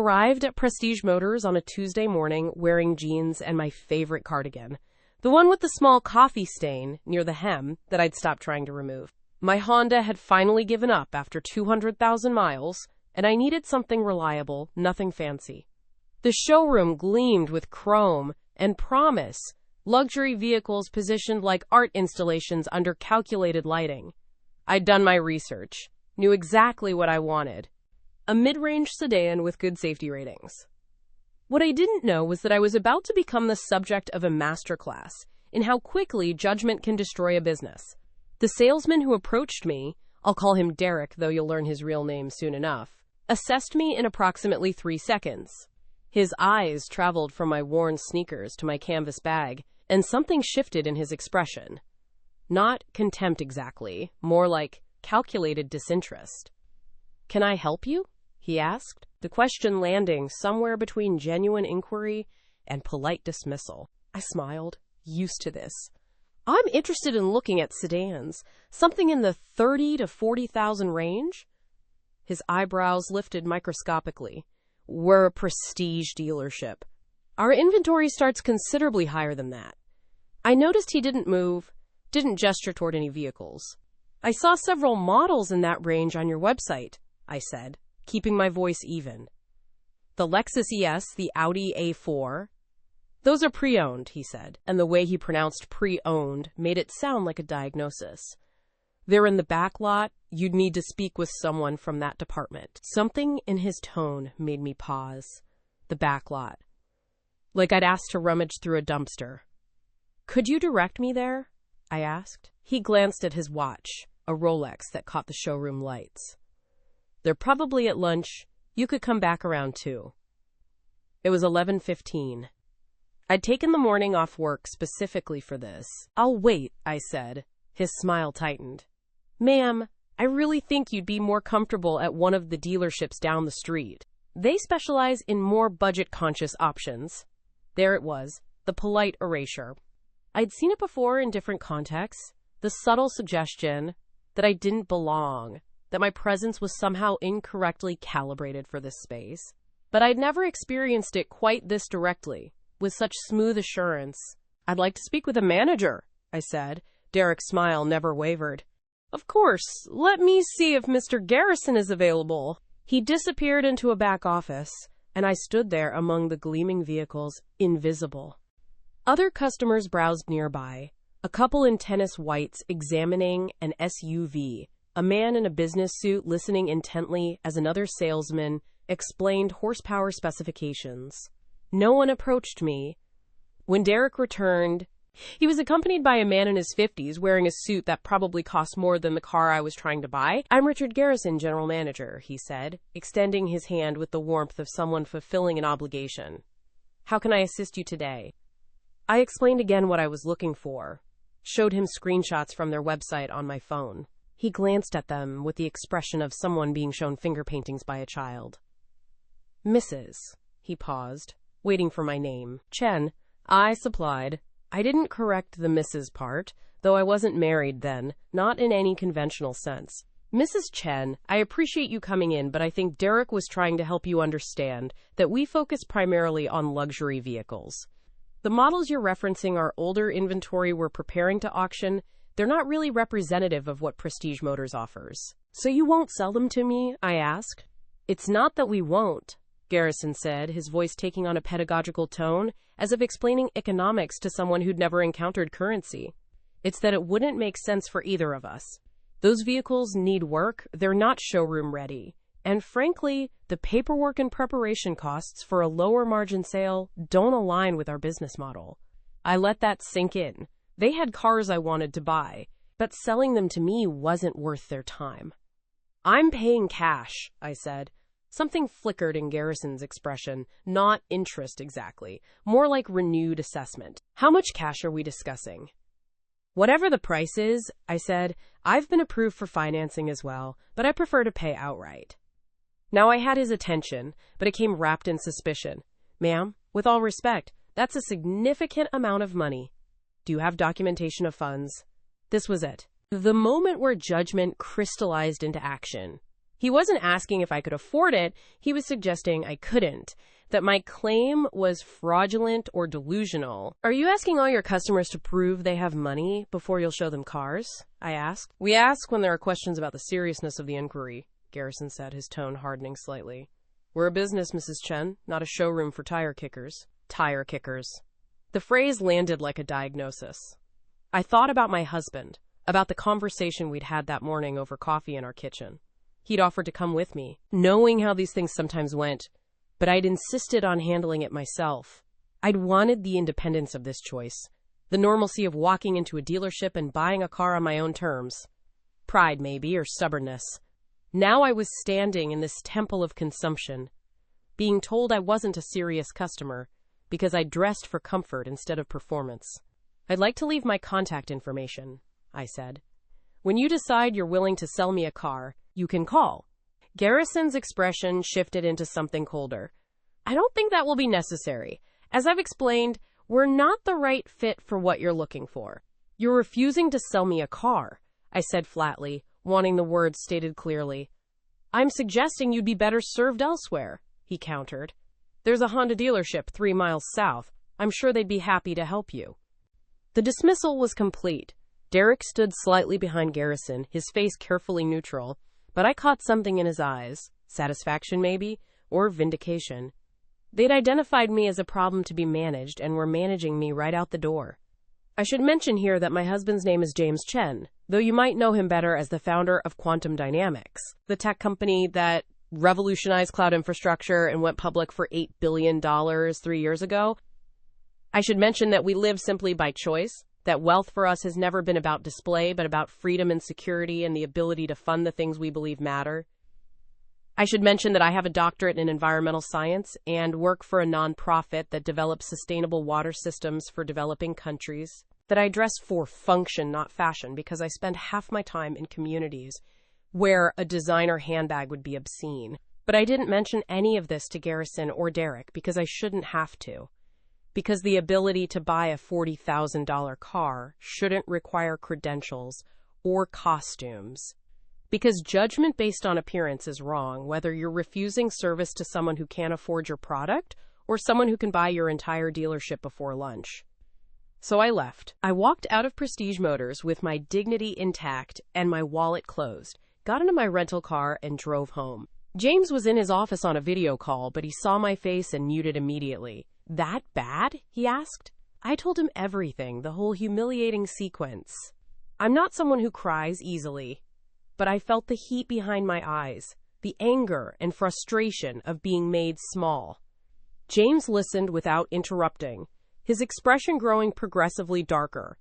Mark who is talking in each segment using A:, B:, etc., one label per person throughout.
A: arrived at Prestige Motors on a Tuesday morning wearing jeans and my favorite cardigan, the one with the small coffee stain near the hem that I'd stopped trying to remove. My Honda had finally given up after 200,000 miles, and I needed something reliable, nothing fancy. The showroom gleamed with chrome and promise, luxury vehicles positioned like art installations under calculated lighting. I'd done my research, knew exactly what I wanted. A mid-range sedan with good safety ratings. What I didn't know was that I was about to become the subject of a masterclass in how quickly judgment can destroy a business. The salesman who approached me, I'll call him Derek, though you'll learn his real name soon enough, assessed me in approximately 3 seconds. His eyes traveled from my worn sneakers to my canvas bag, and something shifted in his expression. Not contempt exactly, more like calculated disinterest. "Can I help you?" he asked, the question landing somewhere between genuine inquiry and polite dismissal. I smiled, used to this. "I'm interested in looking at sedans, something in the 30 to 40,000 range." His eyebrows lifted microscopically. "We're a prestige dealership. Our inventory starts considerably higher than that." I noticed he didn't move, didn't gesture toward any vehicles. "I saw several models in that range on your website," I said, keeping my voice even. "The Lexus ES, the Audi A4. Those are pre-owned," he said, and the way he pronounced pre-owned made it sound like a diagnosis. "They're in the back lot. You'd need to speak with someone from that department." Something in his tone made me pause. The back lot. Like I'd asked to rummage through a dumpster. "Could you direct me there?" I asked. He glanced at his watch, a Rolex that caught the showroom lights. "They're probably at lunch. You could come back around 2. It was 11:15. I'd taken the morning off work specifically for this. "I'll wait," I said. His smile tightened. "Ma'am, I really think you'd be more comfortable at one of the dealerships down the street. They specialize in more budget-conscious options." There it was, the polite erasure. I'd seen it before in different contexts, the subtle suggestion that I didn't belong, that my presence was somehow incorrectly calibrated for this space. But I'd never experienced it quite this directly, with such smooth assurance. "I'd like to speak with a manager," I said. Derek's smile never wavered. "Of course, let me see if Mr. Garrison is available." He disappeared into a back office, and I stood there among the gleaming vehicles, invisible. Other customers browsed nearby, a couple in tennis whites examining an SUV, a man in a business suit listening intently as another salesman explained horsepower specifications. No one approached me. When Derek returned, he was accompanied by a man in his 50s wearing a suit that probably cost more than the car I was trying to buy. "I'm Richard Garrison, general manager," he said, extending his hand with the warmth of someone fulfilling an obligation. "How can I assist you today?" I explained again what I was looking for, showed him screenshots from their website on my phone. He glanced at them with the expression of someone being shown finger paintings by a child. "Mrs." He paused, waiting for my name. "Chen," I supplied. I didn't correct the Mrs. part, though I wasn't married then, not in any conventional sense. "Mrs. Chen, I appreciate you coming in, but I think Derek was trying to help you understand that we focus primarily on luxury vehicles. The models you're referencing are older inventory we're preparing to auction. They're not really representative of what Prestige Motors offers." "So you won't sell them to me?" I asked. "It's not that we won't," Garrison said, his voice taking on a pedagogical tone, as if explaining economics to someone who'd never encountered currency. "It's that it wouldn't make sense for either of us. Those vehicles need work, they're not showroom ready. And frankly, the paperwork and preparation costs for a lower margin sale don't align with our business model." I let that sink in. They had cars I wanted to buy, but selling them to me wasn't worth their time. "I'm paying cash," I said. Something flickered in Garrison's expression, not interest exactly, more like renewed assessment. "How much cash are we discussing?" "Whatever the price is," I said. "I've been approved for financing as well, but I prefer to pay outright." Now I had his attention, but it came wrapped in suspicion. "Ma'am, with all respect, that's a significant amount of money. Do you have documentation of funds?" This was it. The moment where judgment crystallized into action. He wasn't asking if I could afford it, he was suggesting I couldn't, that my claim was fraudulent or delusional. Are you asking all your customers to prove they have money before you'll show them cars? I asked. We ask when there are questions about the seriousness of the inquiry, Garrison said, his tone hardening slightly. We're a business, Mrs. Chen, not a showroom for tire kickers. Tire kickers. The phrase landed like a diagnosis. I thought about my husband, about the conversation we'd had that morning over coffee in our kitchen. He'd offered to come with me, knowing how these things sometimes went, but I'd insisted on handling it myself. I'd wanted the independence of this choice, the normalcy of walking into a dealership and buying a car on my own terms. Pride, maybe, or stubbornness. Now I was standing in this temple of consumption, being told I wasn't a serious customer because I dressed for comfort instead of performance. I'd like to leave my contact information, I said. When you decide you're willing to sell me a car, you can call. Garrison's expression shifted into something colder. I don't think that will be necessary. As I've explained, we're not the right fit for what you're looking for. You're refusing to sell me a car, I said flatly, wanting the words stated clearly. I'm suggesting you'd be better served elsewhere, he countered. There's a Honda dealership 3 miles south. I'm sure they'd be happy to help you. The dismissal was complete. Derek stood slightly behind Garrison, his face carefully neutral, but I caught something in his eyes, satisfaction maybe, or vindication. They'd identified me as a problem to be managed and were managing me right out the door. I should mention here that my husband's name is James Chen, though you might know him better as the founder of Quantum Dynamics, the tech company that revolutionized cloud infrastructure and went public for $8 billion 3 years ago. I should mention that we live simply by choice, that wealth for us has never been about display, but about freedom and security and the ability to fund the things we believe matter. I should mention that I have a doctorate in environmental science and work for a nonprofit that develops sustainable water systems for developing countries, that I dress for function, not fashion, because I spend half my time in communities where a designer handbag would be obscene. But I didn't mention any of this to Garrison or Derek because I shouldn't have to. Because the ability to buy a $40,000 car shouldn't require credentials or costumes. Because judgment based on appearance is wrong, whether you're refusing service to someone who can't afford your product or someone who can buy your entire dealership before lunch. So I left. I walked out of Prestige Motors with my dignity intact and my wallet closed, got into my rental car, and drove home. James was in his office on a video call, but he saw my face and muted immediately. That bad? He asked. I told him everything, the whole humiliating sequence. I'm not someone who cries easily, but I felt the heat behind my eyes, the anger and frustration of being made small. James listened without interrupting, his expression growing progressively darker.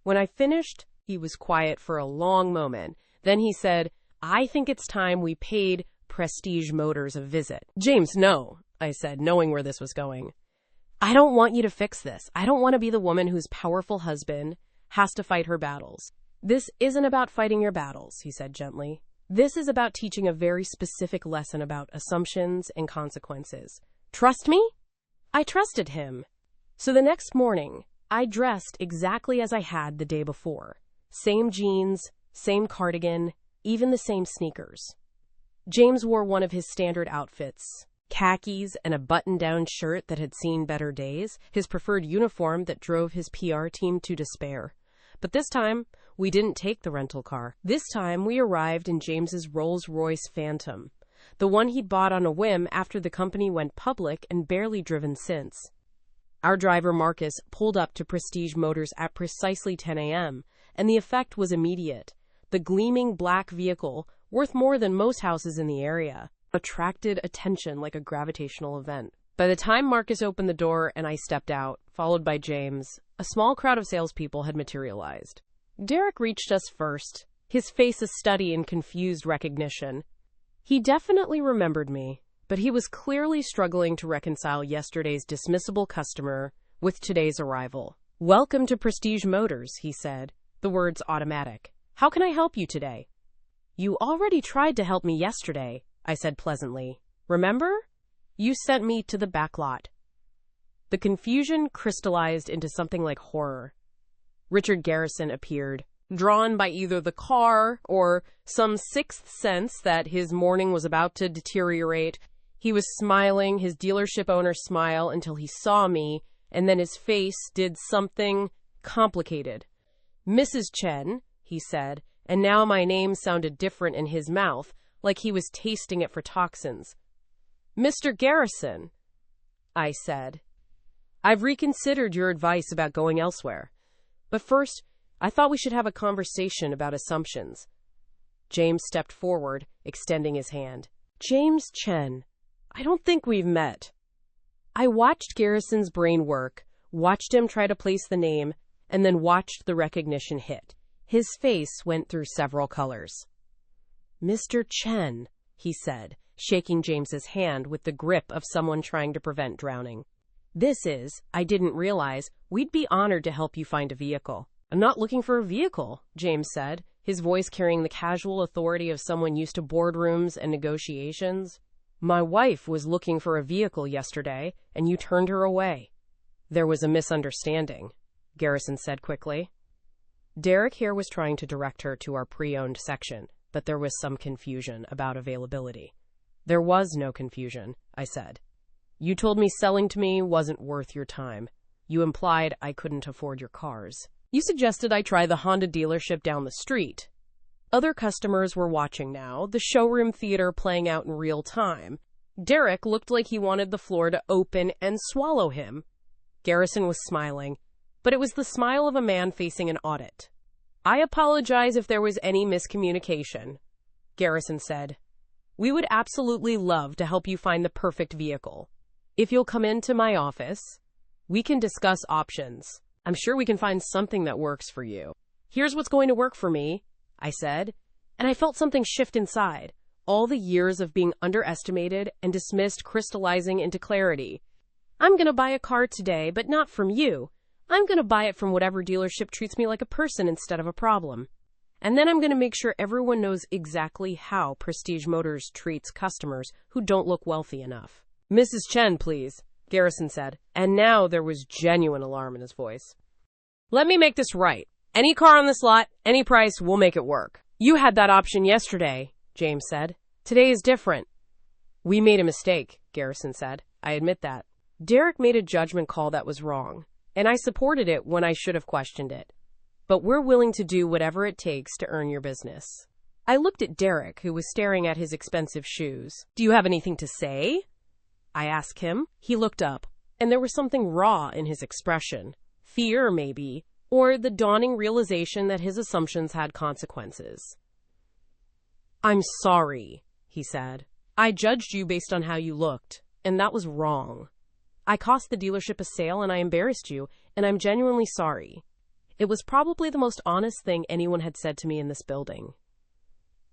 A: When I finished, he was quiet for a long moment. Then he said, I think it's time we paid Prestige Motors a visit. James, no, I said, knowing where this was going. I don't want you to fix this. I don't want to be the woman whose powerful husband has to fight her battles. This isn't about fighting your battles, he said gently. This is about teaching a very specific lesson about assumptions and consequences. Trust me? I trusted him. So the next morning, I dressed exactly as I had the day before. Same jeans, same cardigan, even the same sneakers. James wore one of his standard outfits. Khakis and a button-down shirt that had seen better days, his preferred uniform that drove his PR team to despair. But this time, we didn't take the rental car. This time, we arrived in James's Rolls-Royce Phantom, the one he'd bought on a whim after the company went public and barely driven since. Our driver, Marcus, pulled up to Prestige Motors at precisely 10 a.m., and the effect was immediate. The gleaming black vehicle, worth more than most houses in the area, attracted attention like a gravitational event. By the time Marcus opened the door and I stepped out, followed by James, a small crowd of salespeople had materialized. Derek reached us first, his face a study in confused recognition. He definitely remembered me, but he was clearly struggling to reconcile yesterday's dismissible customer with today's arrival. Welcome to Prestige Motors, he said, the words automatic. How can I help you today? You already tried to help me yesterday, I said pleasantly. Remember? You sent me to the back lot. The confusion crystallized into something like horror. Richard Garrison appeared, drawn by either the car or some sixth sense that his morning was about to deteriorate. He was smiling, his dealership owner smile, until he saw me, and then his face did something complicated. "Mrs. Chen," he said, and now my name sounded different in his mouth, like he was tasting it for toxins. "Mr. Garrison," I said. "I've reconsidered your advice about going elsewhere. But first, I thought we should have a conversation about assumptions." James stepped forward, extending his hand. "James Chen, I don't think we've met." I watched Garrison's brain work, watched him try to place the name, and then watched the recognition hit. His face went through several colors. "Mr. Chen," he said, shaking James's hand with the grip of someone trying to prevent drowning. I didn't realize, we'd be honored to help you find a vehicle." "I'm not looking for a vehicle," James said, his voice carrying the casual authority of someone used to boardrooms and negotiations. "My wife was looking for a vehicle yesterday, and you turned her away." "There was a misunderstanding," Garrison said quickly. "Derek here was trying to direct her to our pre-owned section, but there was some confusion about availability." "There was no confusion," I said. "You told me selling to me wasn't worth your time. You implied I couldn't afford your cars. You suggested I try the Honda dealership down the street." Other customers were watching now, the showroom theater playing out in real time. Derek looked like he wanted the floor to open and swallow him. Garrison was smiling, but it was the smile of a man facing an audit. "I apologize if there was any miscommunication," Garrison said. "We would absolutely love to help you find the perfect vehicle. If you'll come into my office, we can discuss options. I'm sure we can find something that works for you." "Here's what's going to work for me," I said, and I felt something shift inside, all the years of being underestimated and dismissed crystallizing into clarity. "I'm going to buy a car today, but not from you. I'm going to buy it from whatever dealership treats me like a person instead of a problem. And then I'm going to make sure everyone knows exactly how Prestige Motors treats customers who don't look wealthy enough." "Mrs. Chen, please," Garrison said, and now there was genuine alarm in his voice. "Let me make this right. Any car on this lot, any price, we'll make it work." "You had that option yesterday," James said. "Today is different." "We made a mistake," Garrison said. "I admit that. Derek made a judgment call that was wrong, and I supported it when I should have questioned it. But we're willing to do whatever it takes to earn your business." I looked at Derek, who was staring at his expensive shoes. "Do you have anything to say?" I asked him. He looked up, and there was something raw in his expression. Fear, maybe, or the dawning realization that his assumptions had consequences. "I'm sorry," he said. "I judged you based on how you looked, and that was wrong. I cost the dealership a sale and I embarrassed you, and I'm genuinely sorry." It was probably the most honest thing anyone had said to me in this building.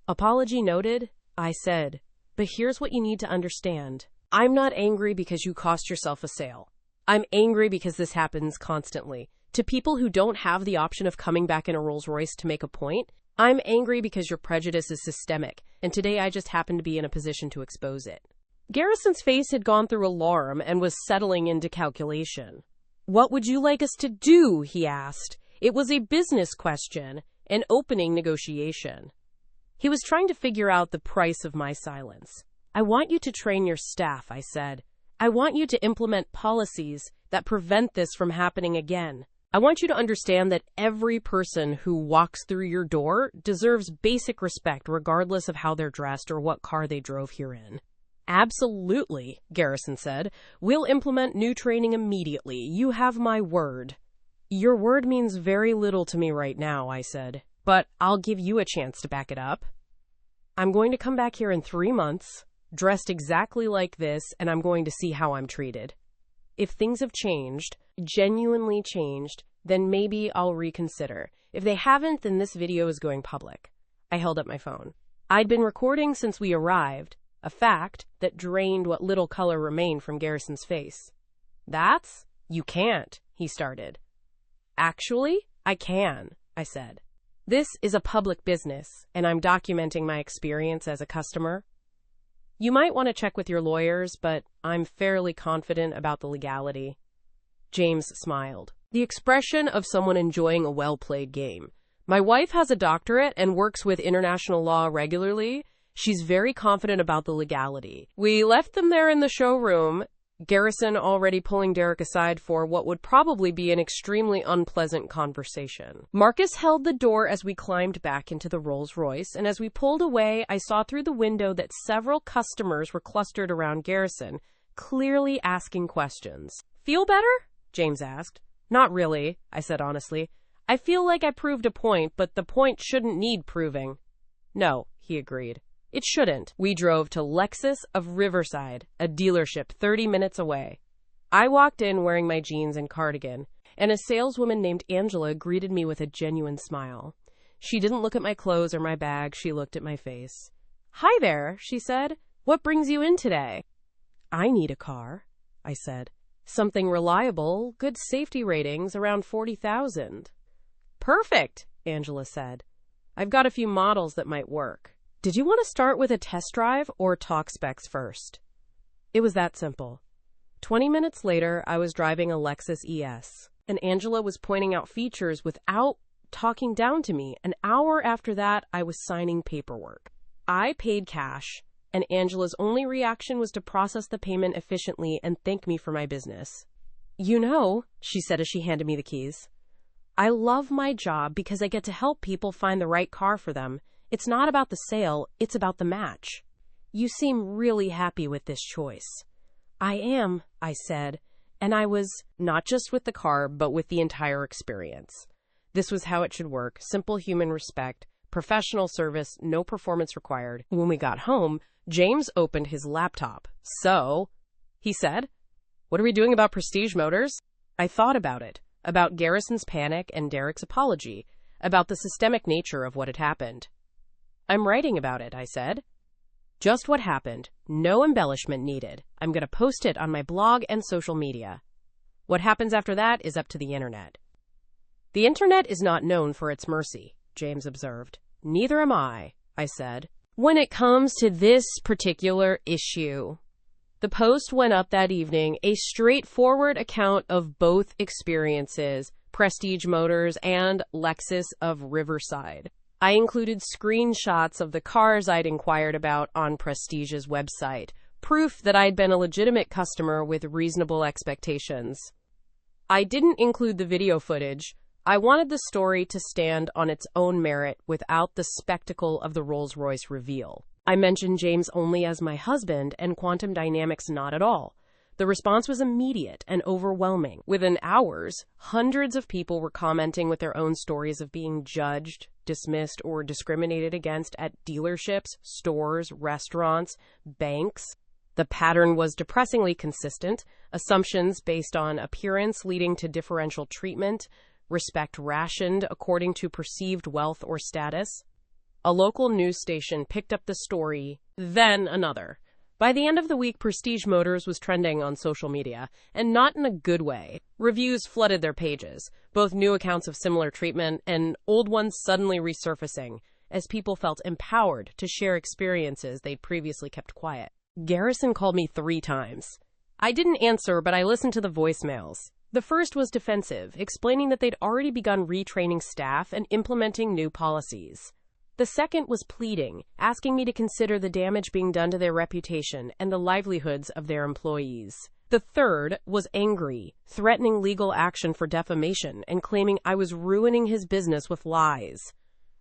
A: "Apology noted," I said, "but here's what you need to understand. I'm not angry because you cost yourself a sale. I'm angry because this happens constantly. To people who don't have the option of coming back in a Rolls-Royce to make a point, I'm angry because your prejudice is systemic, and today I just happen to be in a position to expose it." Garrison's face had gone through alarm and was settling into calculation. "What would you like us to do?" he asked. It was a business question, an opening negotiation. He was trying to figure out the price of my silence. "I want you to train your staff," I said. "I want you to implement policies that prevent this from happening again. I want you to understand that every person who walks through your door deserves basic respect regardless of how they're dressed or what car they drove here in." "Absolutely," Garrison said. "We'll implement new training immediately. You have my word." "Your word means very little to me right now," I said, "but I'll give you a chance to back it up. I'm going to come back here in 3 months, dressed exactly like this, and I'm going to see how I'm treated. If things have changed, genuinely changed, then maybe I'll reconsider. If they haven't, then this video is going public." I held up my phone. I'd been recording since we arrived, a fact that drained what little color remained from Garrison's face. "You can't," he started. "Actually, I can," I said. "This is a public business, and I'm documenting my experience as a customer. You might want to check with your lawyers, but I'm fairly confident about the legality." James smiled, the expression of someone enjoying a well-played game. My wife has a doctorate and works with international law regularly. She's very confident about the legality. We left them there in the showroom, Garrison already pulling Derek aside for what would probably be an extremely unpleasant conversation. Marcus held the door as we climbed back into the Rolls-Royce, and as we pulled away, I saw through the window that several customers were clustered around Garrison, clearly asking questions. "Feel better?" James asked. "Not really," I said honestly. "I feel like I proved a point, but the point shouldn't need proving." "No," he agreed. "It shouldn't." We drove to Lexus of Riverside, a dealership 30 minutes away. I walked in wearing my jeans and cardigan, and a saleswoman named Angela greeted me with a genuine smile. She didn't look at my clothes or my bag, she looked at my face. "Hi there," she said. "What brings you in today?" "I need a car," I said. "Something reliable, good safety ratings, around 40,000. "Perfect," Angela said. "I've got a few models that might work. Did you want to start with a test drive or talk specs first?" It was that simple. 20 minutes later, I was driving a Lexus ES, and Angela was pointing out features without talking down to me. An hour after that, I was signing paperwork. I paid cash, and Angela's only reaction was to process the payment efficiently and thank me for my business. "You know," she said as she handed me the keys, "I love my job because I get to help people find the right car for them. It's not about the sale, it's about the match. You seem really happy with this choice." "I am," I said, and I was, not just with the car, but with the entire experience. This was how it should work: simple human respect, professional service, no performance required. When we got home, James opened his laptop. "So," he said, "what are we doing about Prestige Motors?" I thought about it, about Garrison's panic and Derek's apology, about the systemic nature of what had happened. "I'm writing about it," I said. "Just what happened. No embellishment needed. I'm going to post it on my blog and social media. What happens after that is up to the internet." "The internet is not known for its mercy," James observed. "Neither am I," said. "When it comes to this particular issue." The post went up that evening, a straightforward account of both experiences, Prestige Motors and Lexus of Riverside. I included screenshots of the cars I'd inquired about on Prestige's website, proof that I'd been a legitimate customer with reasonable expectations. I didn't include the video footage. I wanted the story to stand on its own merit without the spectacle of the Rolls-Royce reveal. I mentioned James only as my husband and quantum dynamics not at all. The response was immediate and overwhelming. Within hours, hundreds of people were commenting with their own stories of being judged, dismissed, or discriminated against at dealerships, stores, restaurants, banks. The pattern was depressingly consistent: assumptions based on appearance leading to differential treatment, respect rationed according to perceived wealth or status. A local news station picked up the story, then another. By the end of the week, Prestige Motors was trending on social media, and not in a good way. Reviews flooded their pages, both new accounts of similar treatment and old ones suddenly resurfacing, as people felt empowered to share experiences they'd previously kept quiet. Garrison called me 3 times. I didn't answer, but I listened to the voicemails. The first was defensive, explaining that they'd already begun retraining staff and implementing new policies. The second was pleading, asking me to consider the damage being done to their reputation and the livelihoods of their employees. The third was angry, threatening legal action for defamation and claiming I was ruining his business with lies.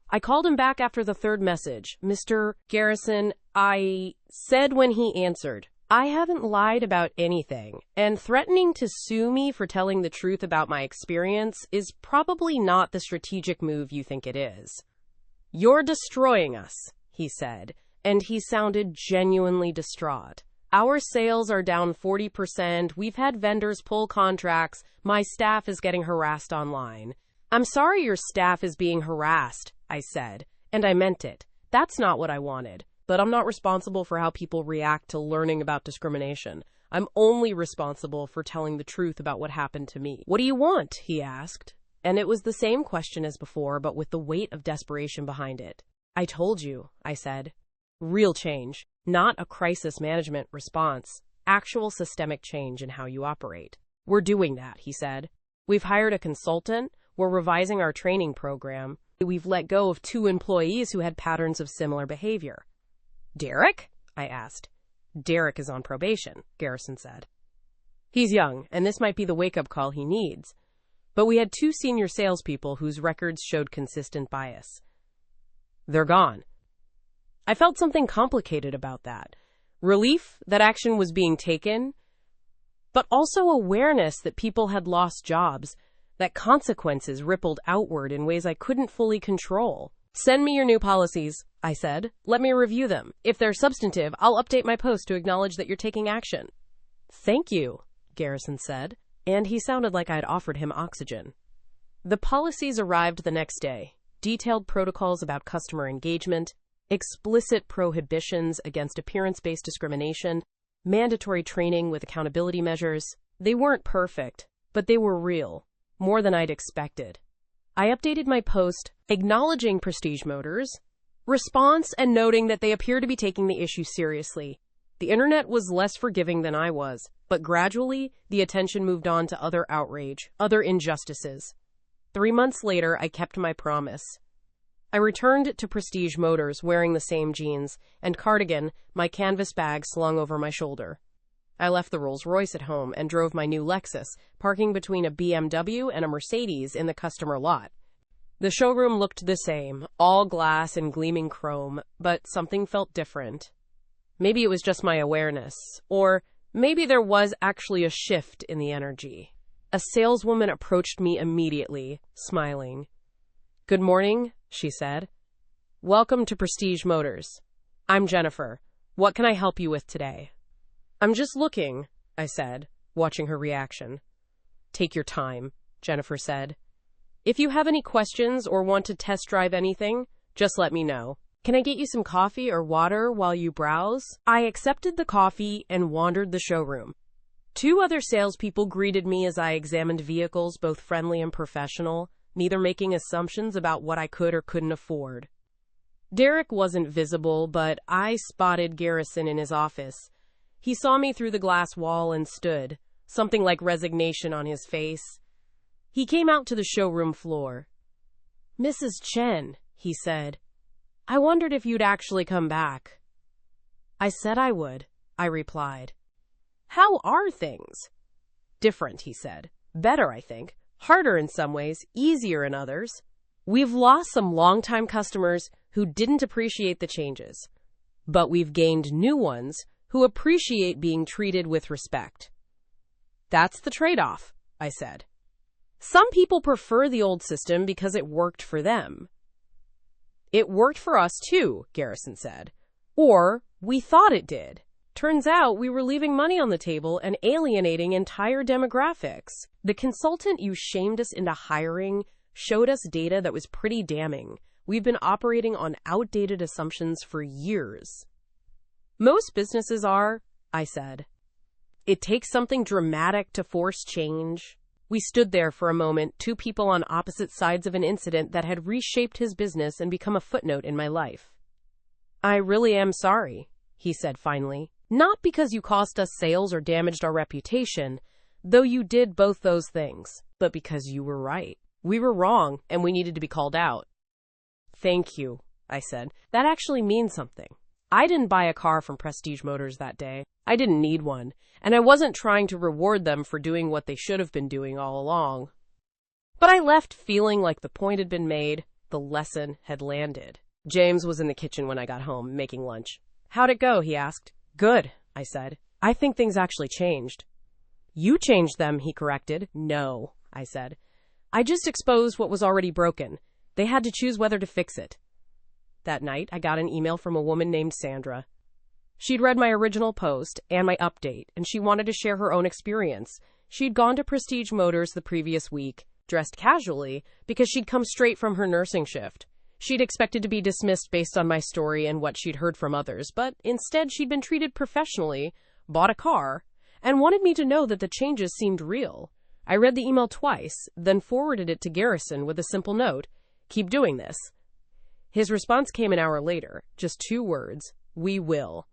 A: I called him back after the third message. "Mr. Garrison," I said when he answered, "I haven't lied about anything, and threatening to sue me for telling the truth about my experience is probably not the strategic move you think it is." "You're destroying us," he said, and he sounded genuinely distraught. "Our sales are down 40%. We've had vendors pull contracts. My staff is getting harassed online." "I'm sorry your staff is being harassed," I said, and I meant it. That's not what I wanted, but I'm not responsible for how people react to learning about discrimination. I'm only responsible for telling the truth about what happened to me. "What do you want?" he asked. And it was the same question as before, but with the weight of desperation behind it. "I told you," I said. "Real change, not a crisis management response. Actual systemic change in how you operate." "We're doing that," he said. "We've hired a consultant. We're revising our training program. We've let go of 2 employees who had patterns of similar behavior. Derek? I asked. Derek is on probation, Garrison said. He's young, and this might be the wake-up call he needs. But we had 2 senior salespeople whose records showed consistent bias. They're gone. I felt something complicated about that. Relief that action was being taken, but also awareness that people had lost jobs, that consequences rippled outward in ways I couldn't fully control. Send me your new policies, I said. Let me review them. If they're substantive, I'll update my post to acknowledge that you're taking action. Thank you, Garrison said, and he sounded like I'd offered him oxygen. The policies arrived the next day. Detailed protocols about customer engagement, explicit prohibitions against appearance-based discrimination, mandatory training with accountability measures. They weren't perfect, but they were real, more than I'd expected. I updated my post, acknowledging Prestige Motors' response and noting that they appear to be taking the issue seriously. The internet was less forgiving than I was, but gradually, the attention moved on to other outrage, other injustices. 3 months later, I kept my promise. I returned to Prestige Motors wearing the same jeans and cardigan, my canvas bag slung over my shoulder. I left the Rolls-Royce at home and drove my new Lexus, parking between a BMW and a Mercedes in the customer lot. The showroom looked the same, all glass and gleaming chrome, but something felt different. Maybe it was just my awareness, or maybe there was actually a shift in the energy. A saleswoman approached me immediately, smiling. "Good morning," she said. "Welcome to Prestige Motors. I'm Jennifer. What can I help you with today?" "I'm just looking," I said, watching her reaction. "Take your time," Jennifer said. "If you have any questions or want to test drive anything, just let me know. Can I get you some coffee or water while you browse?" I accepted the coffee and wandered the showroom. 2 other salespeople greeted me as I examined vehicles, both friendly and professional, neither making assumptions about what I could or couldn't afford. Derek wasn't visible, but I spotted Garrison in his office. He saw me through the glass wall and stood, something like resignation on his face. He came out to the showroom floor. "Mrs. Chen," he said, "I wondered if you'd actually come back." "I said I would," I replied. "How are things?" "Different," he said. "Better, I think. Harder in some ways, easier in others. We've lost some longtime customers who didn't appreciate the changes, but we've gained new ones who appreciate being treated with respect." "That's the trade-off," I said. "Some people prefer the old system because it worked for them." "It worked for us too," Garrison said. "Or we thought it did. Turns out we were leaving money on the table and alienating entire demographics. The consultant you shamed us into hiring showed us data that was pretty damning. We've been operating on outdated assumptions for years." "Most businesses are," I said. "It takes something dramatic to force change." We stood there for a moment, 2 people on opposite sides of an incident that had reshaped his business and become a footnote in my life. "I really am sorry," he said finally. "Not because you cost us sales or damaged our reputation, though you did both those things, but because you were right. We were wrong, and we needed to be called out." "Thank you," I said. "That actually means something. I didn't buy a car from Prestige Motors that day. I didn't need one, and I wasn't trying to reward them for doing what they should have been doing all along. But I left feeling like the point had been made, the lesson had landed." James was in the kitchen when I got home, making lunch. "How'd it go?" he asked. "Good," I said. "I think things actually changed." "You changed them," he corrected. "No," I said. "I just exposed what was already broken. They had to choose whether to fix it." That night, I got an email from a woman named Sandra. She'd read my original post and my update, and she wanted to share her own experience. She'd gone to Prestige Motors the previous week, dressed casually, because she'd come straight from her nursing shift. She'd expected to be dismissed based on my story and what she'd heard from others, but instead she'd been treated professionally, bought a car, and wanted me to know that the changes seemed real. I read the email twice, then forwarded it to Garrison with a simple note, "Keep doing this." His response came an hour later, just 2 words, "We will."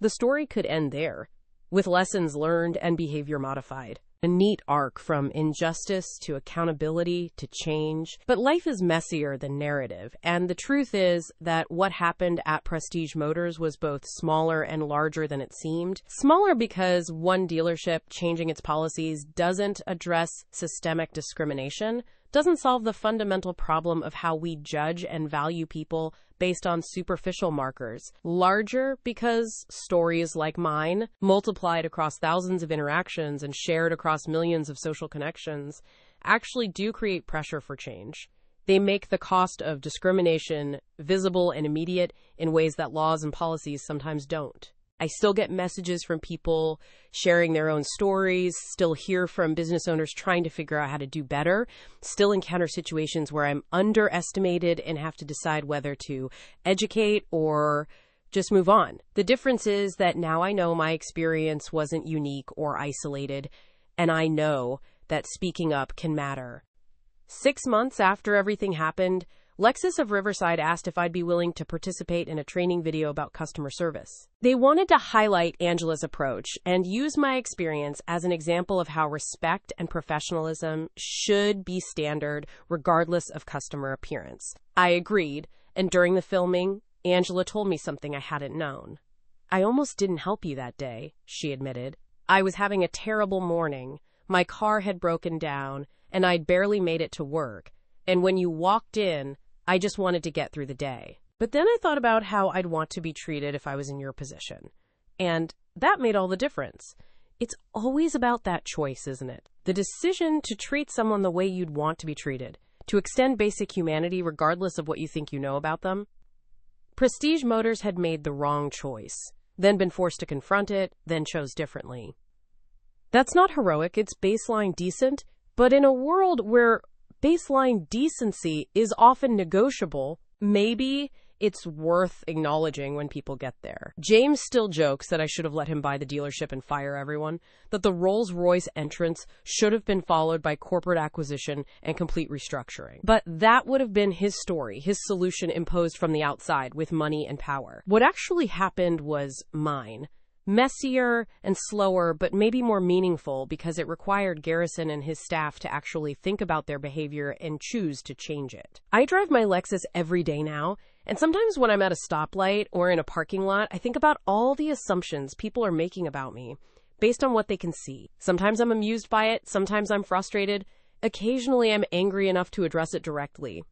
A: The story could end there, with lessons learned and behavior modified. A neat arc from injustice to accountability to change. But life is messier than narrative, and the truth is that what happened at Prestige Motors was both smaller and larger than it seemed. Smaller because one dealership changing its policies doesn't address systemic discrimination, doesn't solve the fundamental problem of how we judge and value people based on superficial markers. Larger because stories like mine, multiplied across thousands of interactions and shared across millions of social connections, actually do create pressure for change. They make the cost of discrimination visible and immediate in ways that laws and policies sometimes don't. I still get messages from people sharing their own stories, still hear from business owners trying to figure out how to do better, still encounter situations where I'm underestimated and have to decide whether to educate or just move on. The difference is that now I know my experience wasn't unique or isolated, and I know that speaking up can matter. 6 months after everything happened, Lexus of Riverside asked if I'd be willing to participate in a training video about customer service. They wanted to highlight Angela's approach and use my experience as an example of how respect and professionalism should be standard regardless of customer appearance. I agreed, and during the filming, Angela told me something I hadn't known. "I almost didn't help you that day," she admitted. "I was having a terrible morning. My car had broken down, and I'd barely made it to work. And when you walked in, I just wanted to get through the day. But then I thought about how I'd want to be treated if I was in your position. And that made all the difference. It's always about that choice, isn't it? The decision to treat someone the way you'd want to be treated, to extend basic humanity regardless of what you think you know about them." Prestige Motors had made the wrong choice, then been forced to confront it, then chose differently. That's not heroic, it's baseline decent, but in a world where baseline decency is often negotiable, maybe it's worth acknowledging when people get there. James still jokes that I should have let him buy the dealership and fire everyone, that the Rolls-Royce entrance should have been followed by corporate acquisition and complete restructuring. But that would have been his story, his solution imposed from the outside with money and power. What actually happened was mine. Messier and slower, but maybe more meaningful because it required Garrison and his staff to actually think about their behavior and choose to change it. I drive my Lexus every day now, and sometimes when I'm at a stoplight or in a parking lot, I think about all the assumptions people are making about me based on what they can see. Sometimes I'm amused by it, sometimes I'm frustrated, occasionally I'm angry enough to address it directly.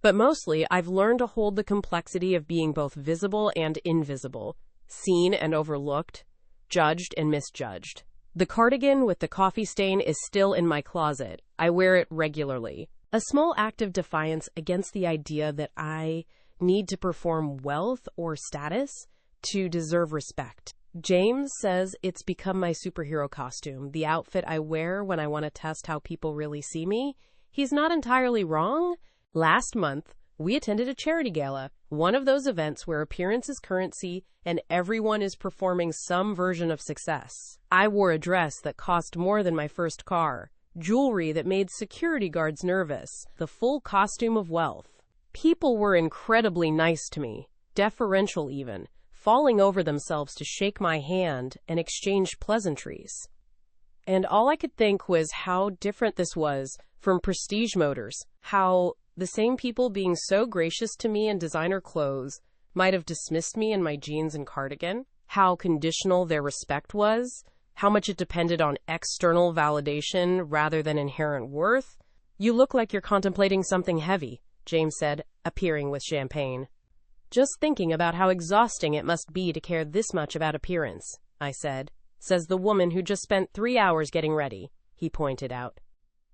A: But mostly, I've learned to hold the complexity of being both visible and invisible, seen and overlooked, judged and misjudged. The cardigan with the coffee stain is still in my closet. I wear it regularly. A small act of defiance against the idea that I need to perform wealth or status to deserve respect. James says it's become my superhero costume, the outfit I wear when I want to test how people really see me. He's not entirely wrong. Last month, we attended a charity gala, one of those events where appearance is currency and everyone is performing some version of success. I wore a dress that cost more than my first car, jewelry that made security guards nervous, the full costume of wealth. People were incredibly nice to me, deferential even, falling over themselves to shake my hand and exchange pleasantries. And all I could think was how different this was from Prestige Motors, how the same people being so gracious to me in designer clothes might have dismissed me in my jeans and cardigan, how conditional their respect was, how much it depended on external validation rather than inherent worth. "You look like you're contemplating something heavy," James said, appearing with champagne. "Just thinking about how exhausting it must be to care this much about appearance," I said, "says the woman who just spent 3 hours getting ready," he pointed out.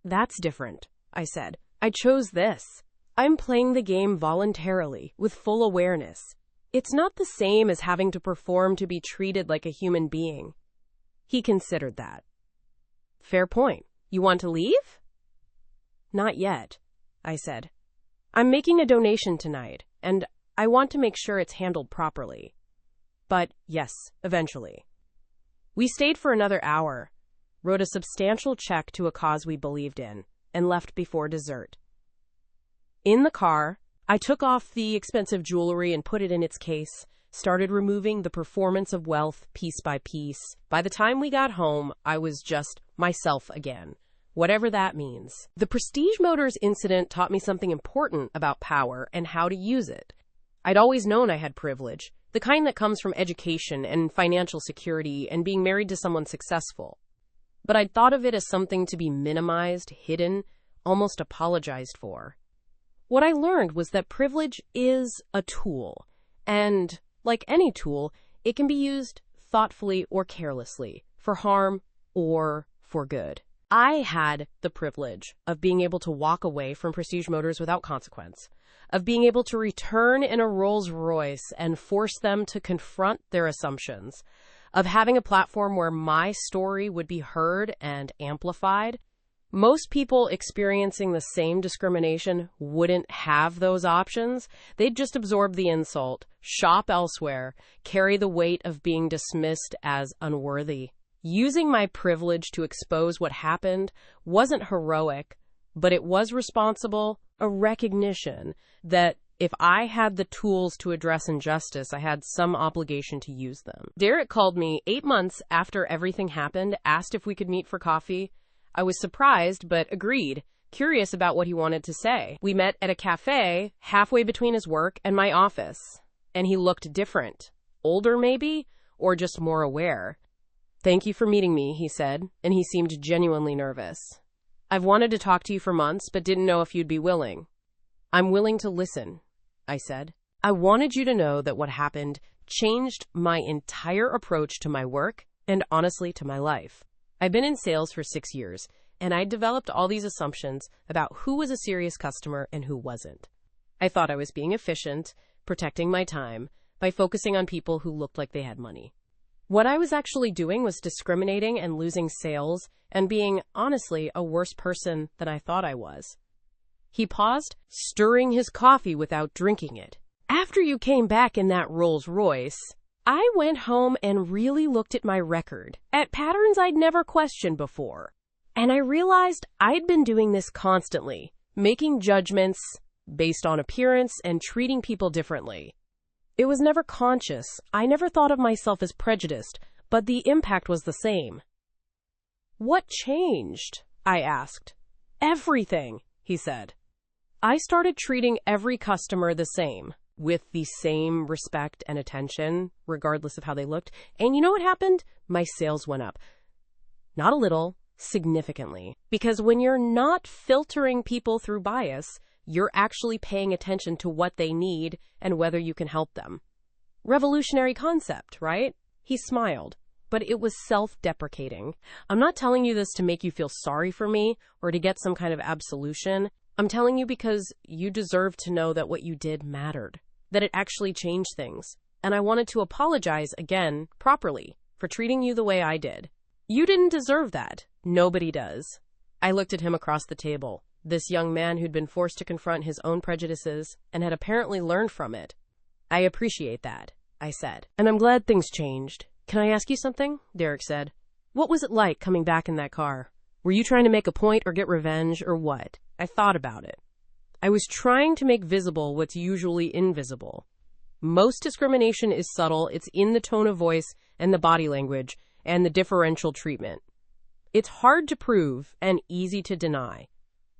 A: "That's different," I said. "I chose this. I'm playing the game voluntarily, with full awareness. It's not the same as having to perform to be treated like a human being." He considered that. "Fair point. You want to leave?" "Not yet," I said. "I'm making a donation tonight, and I want to make sure it's handled properly. But yes, eventually." We stayed for another hour, wrote a substantial check to a cause we believed in, and left before dessert. In the car, I took off the expensive jewelry and put it in its case, started removing the performance of wealth piece by piece. By the time we got home, I was just myself again, whatever that means. The Prestige Motors incident taught me something important about power and how to use it. I'd always known I had privilege, the kind that comes from education and financial security and being married to someone successful. But I'd thought of it as something to be minimized, hidden, almost apologized for. What I learned was that privilege is a tool, and like any tool, it can be used thoughtfully or carelessly, for harm or for good. I had the privilege of being able to walk away from Prestige Motors without consequence, of being able to return in a Rolls-Royce and force them to confront their assumptions, of having a platform where my story would be heard and amplified. Most people experiencing the same discrimination wouldn't have those options. They'd just absorb the insult, shop elsewhere, carry the weight of being dismissed as unworthy. Using my privilege to expose what happened wasn't heroic, but it was responsible, a recognition that if I had the tools to address injustice, I had some obligation to use them. Derek called me 8 months after everything happened, asked if we could meet for coffee. I was surprised, but agreed, curious about what he wanted to say. We met at a cafe halfway between his work and my office, and he looked different. Older, maybe, or just more aware. "Thank you for meeting me," he said, and he seemed genuinely nervous. "I've wanted to talk to you for months, but didn't know if you'd be willing." "I'm willing to listen," I said. "I wanted you to know that what happened changed my entire approach to my work and honestly to my life. I've been in sales for 6 years, and I developed all these assumptions about who was a serious customer and who wasn't. I thought I was being efficient, protecting my time, by focusing on people who looked like they had money. What I was actually doing was discriminating and losing sales and being, honestly, a worse person than I thought I was." He paused, stirring his coffee without drinking it. "After you came back in that Rolls-Royce, I went home and really looked at my record, at patterns I'd never questioned before. And I realized I'd been doing this constantly, making judgments based on appearance and treating people differently. It was never conscious. I never thought of myself as prejudiced, but the impact was the same." "What changed?" I asked. "Everything," he said. "I started treating every customer the same, with the same respect and attention, regardless of how they looked. And you know what happened? My sales went up. Not a little, significantly. Because when you're not filtering people through bias, you're actually paying attention to what they need and whether you can help them. Revolutionary concept, right?" He smiled, but it was self-deprecating. "I'm not telling you this to make you feel sorry for me or to get some kind of absolution. I'm telling you because you deserve to know that what you did mattered, that it actually changed things. And I wanted to apologize again, properly, for treating you the way I did. You didn't deserve that. Nobody does." I looked at him across the table, this young man who'd been forced to confront his own prejudices and had apparently learned from it. "I appreciate that," I said. "And I'm glad things changed. Can I ask you something?" Derek said. "What was it like coming back in that car? Were you trying to make a point or get revenge or what?" I thought about it. I was trying to make visible what's usually invisible. Most discrimination is subtle. It's in the tone of voice and the body language and the differential treatment. It's hard to prove and easy to deny.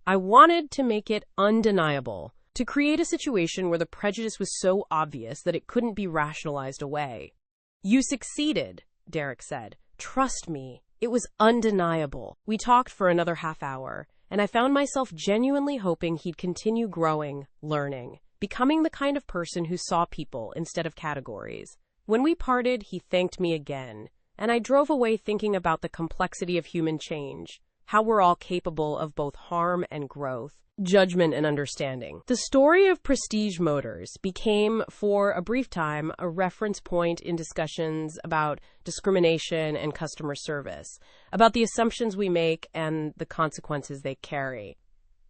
A: I wanted to make it undeniable, to create a situation where the prejudice was so obvious that it couldn't be rationalized away. "You succeeded," Derek said. "Trust me, it was undeniable." We talked for another half hour, and I found myself genuinely hoping he'd continue growing, learning, becoming the kind of person who saw people instead of categories. When we parted, he thanked me again, and I drove away thinking about the complexity of human change, how we're all capable of both harm and growth, judgment and understanding. The story of Prestige Motors became, for a brief time, a reference point in discussions about discrimination and customer service, about the assumptions we make and the consequences they carry.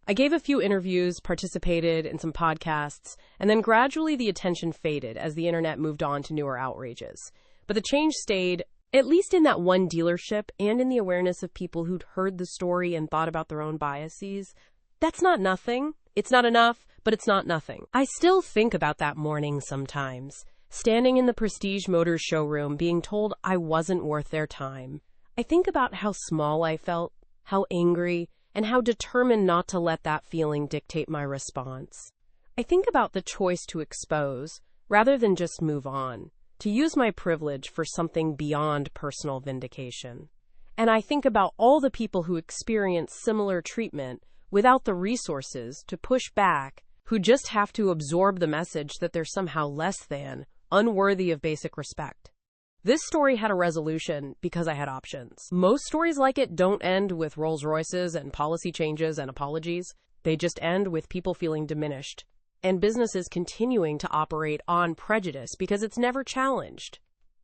A: I gave a few interviews, participated in some podcasts, and then gradually the attention faded as the internet moved on to newer outrages. But the change stayed, at least in that one dealership and in the awareness of people who'd heard the story and thought about their own biases. That's not nothing. It's not enough, but it's not nothing. I still think about that morning sometimes, standing in the Prestige Motors showroom being told I wasn't worth their time. I think about how small I felt, how angry, and how determined not to let that feeling dictate my response. I think about the choice to expose, rather than just move on, to use my privilege for something beyond personal vindication. And I think about all the people who experience similar treatment without the resources to push back, who just have to absorb the message that they're somehow less than, unworthy of basic respect. This story had a resolution because I had options. Most stories like it don't end with Rolls-Royces and policy changes and apologies. They just end with people feeling diminished and businesses continuing to operate on prejudice because it's never challenged.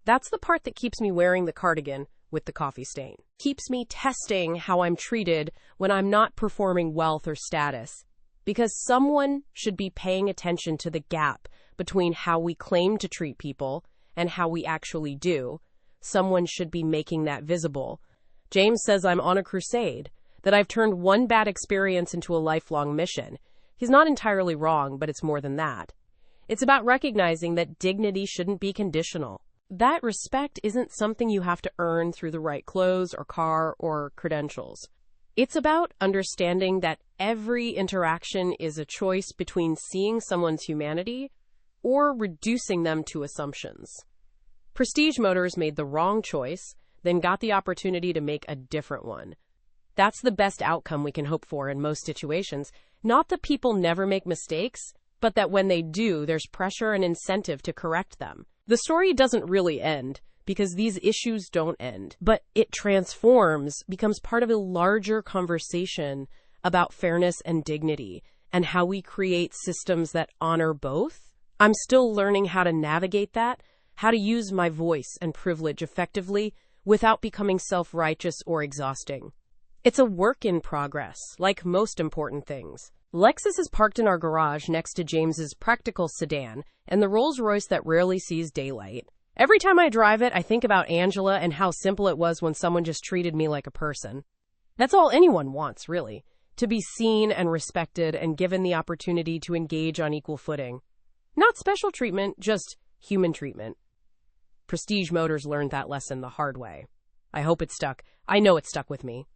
A: That's the part that keeps me wearing the cardigan with the coffee stain. Keeps me testing how I'm treated when I'm not performing wealth or status. Because someone should be paying attention to the gap between how we claim to treat people and how we actually do. Someone should be making that visible. James says I'm on a crusade, that I've turned one bad experience into a lifelong mission. He's not entirely wrong, but it's more than that. It's about recognizing that dignity shouldn't be conditional. That respect isn't something you have to earn through the right clothes or car or credentials. It's about understanding that every interaction is a choice between seeing someone's humanity or reducing them to assumptions. Prestige Motors made the wrong choice, then got the opportunity to make a different one. That's the best outcome we can hope for in most situations. Not that people never make mistakes, but that when they do, there's pressure and incentive to correct them. The story doesn't really end, because these issues don't end, but it transforms, becomes part of a larger conversation about fairness and dignity, and how we create systems that honor both. I'm still learning how to navigate that, how to use my voice and privilege effectively without becoming self-righteous or exhausting. It's a work in progress, like most important things. Lexus is parked in our garage next to James's practical sedan and the Rolls-Royce that rarely sees daylight. Every time I drive it, I think about Angela and how simple it was when someone just treated me like a person. That's all anyone wants, really, to be seen and respected and given the opportunity to engage on equal footing. Not special treatment, just human treatment. Prestige Motors learned that lesson the hard way. I hope it stuck. I know it stuck with me.